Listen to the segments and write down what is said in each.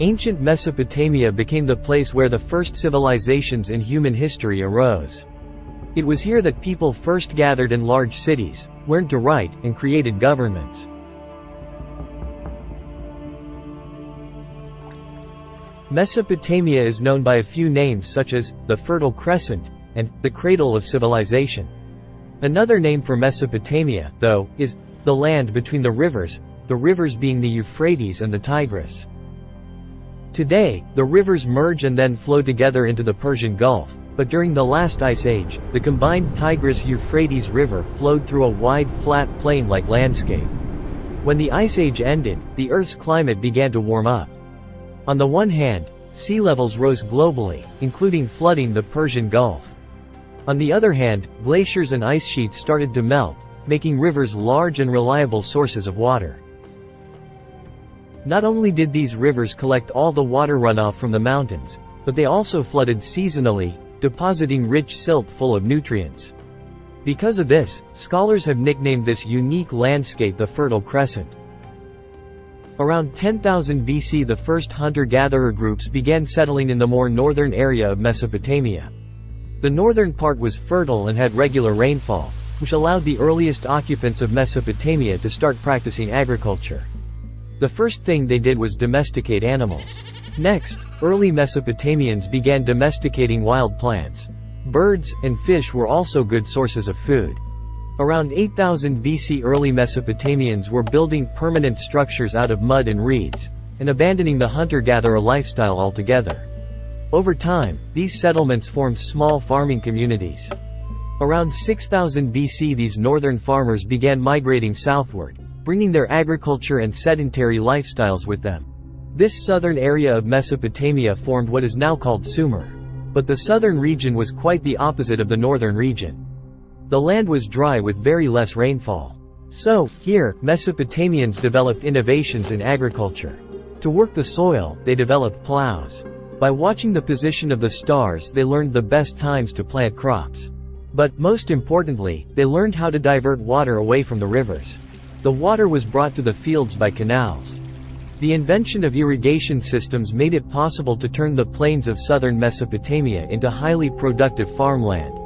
Ancient Mesopotamia became the place where the first civilizations in human history arose. It was here that people first gathered in large cities, learned to write, and created governments. Mesopotamia is known by a few names such as the Fertile Crescent and the Cradle of Civilization. Another name for Mesopotamia, though, is the land between the rivers being the Euphrates and the Tigris. Today, the rivers merge and then flow together into the Persian Gulf, but during the last ice age, the combined Tigris-Euphrates River flowed through a wide, flat plain-like landscape. When the ice age ended, the Earth's climate began to warm up. On the one hand, sea levels rose globally, including flooding the Persian Gulf. On the other hand, glaciers and ice sheets started to melt, making rivers large and reliable sources of water. Not only did these rivers collect all the water runoff from the mountains, but they also flooded seasonally, depositing rich silt full of nutrients. Because of this, scholars have nicknamed this unique landscape the Fertile Crescent. Around 10,000 BC, the first hunter-gatherer groups began settling in the more northern area of Mesopotamia. The northern part was fertile and had regular rainfall, which allowed the earliest occupants of Mesopotamia to start practicing agriculture. The first thing they did was domesticate animals. Next, early Mesopotamians began domesticating wild plants. Birds and fish were also good sources of food. Around 8000 BC, early Mesopotamians were building permanent structures out of mud and reeds, and abandoning the hunter-gatherer lifestyle altogether. Over time, these settlements formed small farming communities. Around 6000 BC, these northern farmers began migrating southward, bringing their agriculture and sedentary lifestyles with them. This southern area of Mesopotamia formed what is now called Sumer. But the southern region was quite the opposite of the northern region. The land was dry with very less rainfall. So, here, Mesopotamians developed innovations in agriculture. To work the soil, they developed plows. By watching the position of the stars, they learned the best times to plant crops. But, most importantly, they learned how to divert water away from the rivers. The water was brought to the fields by canals. The invention of irrigation systems made it possible to turn the plains of southern Mesopotamia into highly productive farmland.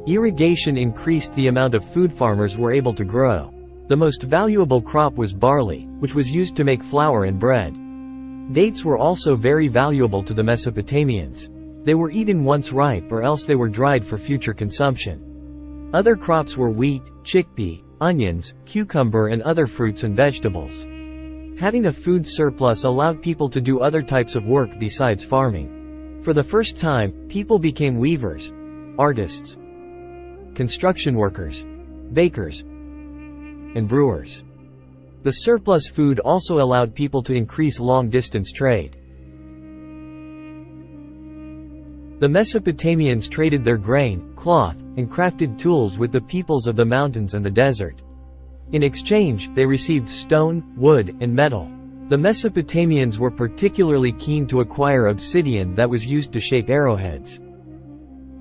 Irrigation increased the amount of food farmers were able to grow. The most valuable crop was barley, which was used to make flour and bread. Dates were also very valuable to the Mesopotamians. They were eaten once ripe, or else they were dried for future consumption. Other crops were wheat, chickpea, onions, cucumber, and other fruits and vegetables. Having a food surplus allowed people to do other types of work besides farming. For the first time, people became weavers, artists, construction workers, bakers, and brewers. The surplus food also allowed people to increase long-distance trade. The Mesopotamians traded their grain, cloth, and crafted tools with the peoples of the mountains and the desert. In exchange, they received stone, wood, and metal. The Mesopotamians were particularly keen to acquire obsidian that was used to shape arrowheads.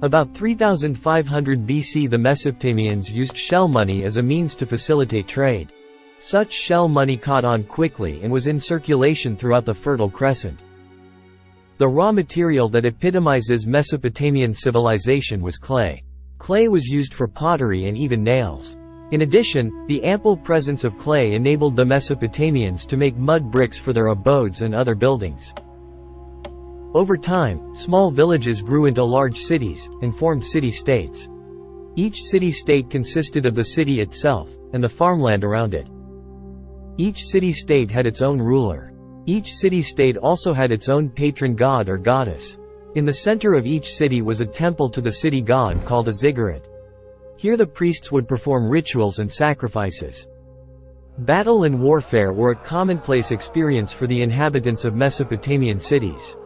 About 3500 BC, the Mesopotamians used shell money as a means to facilitate trade. Such shell money caught on quickly and was in circulation throughout the Fertile Crescent. The raw material that epitomizes Mesopotamian civilization was clay. Clay was used for pottery and even nails. In addition, the ample presence of clay enabled the Mesopotamians to make mud bricks for their abodes and other buildings. Over time, small villages grew into large cities, and formed city-states. Each city-state consisted of the city itself, and the farmland around it. Each city-state had its own ruler. Each city-state also had its own patron god or goddess. In the center of each city was a temple to the city god called a ziggurat. Here the priests would perform rituals and sacrifices. Battle and warfare were a commonplace experience for the inhabitants of Mesopotamian cities.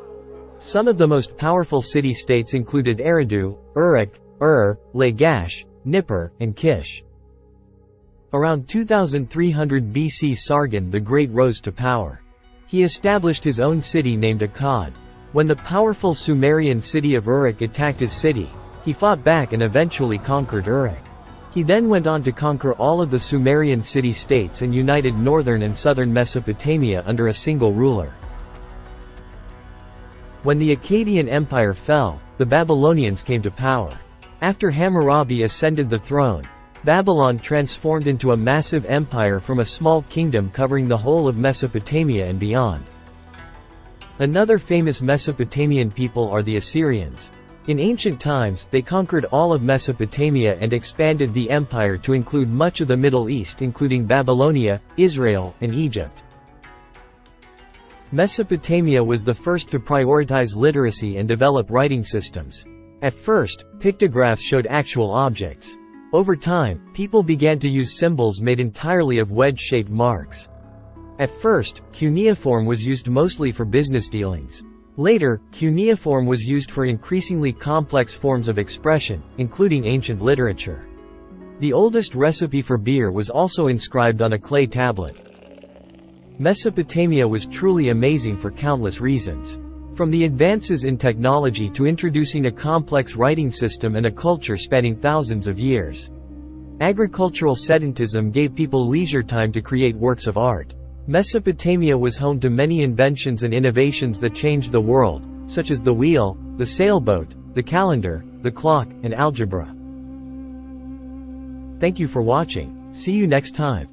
Some of the most powerful city-states included Eridu, Uruk, Lagash, Nippur, and Kish. Around 2300 BC, Sargon the Great rose to power. He established his own city named Akkad. When the powerful Sumerian city of Uruk attacked his city, he fought back and eventually conquered Uruk. He then went on to conquer all of the Sumerian city-states and united northern and southern Mesopotamia under a single ruler. When the Akkadian Empire fell, the Babylonians came to power. After Hammurabi ascended the throne, Babylon transformed into a massive empire from a small kingdom covering the whole of Mesopotamia and beyond. Another famous Mesopotamian people are the Assyrians. In ancient times, they conquered all of Mesopotamia and expanded the empire to include much of the Middle East, including Babylonia, Israel, and Egypt. Mesopotamia was the first to prioritize literacy and develop writing systems. At first, pictographs showed actual objects. Over time, people began to use symbols made entirely of wedge-shaped marks. At first, cuneiform was used mostly for business dealings. Later, cuneiform was used for increasingly complex forms of expression, including ancient literature. The oldest recipe for beer was also inscribed on a clay tablet. Mesopotamia was truly amazing for countless reasons. From the advances in technology to introducing a complex writing system and a culture spanning thousands of years. Agricultural sedentism gave people leisure time to create works of art. Mesopotamia was home to many inventions and innovations that changed the world, such as the wheel, the sailboat, the calendar, the clock, and algebra. Thank you for watching. See you next time.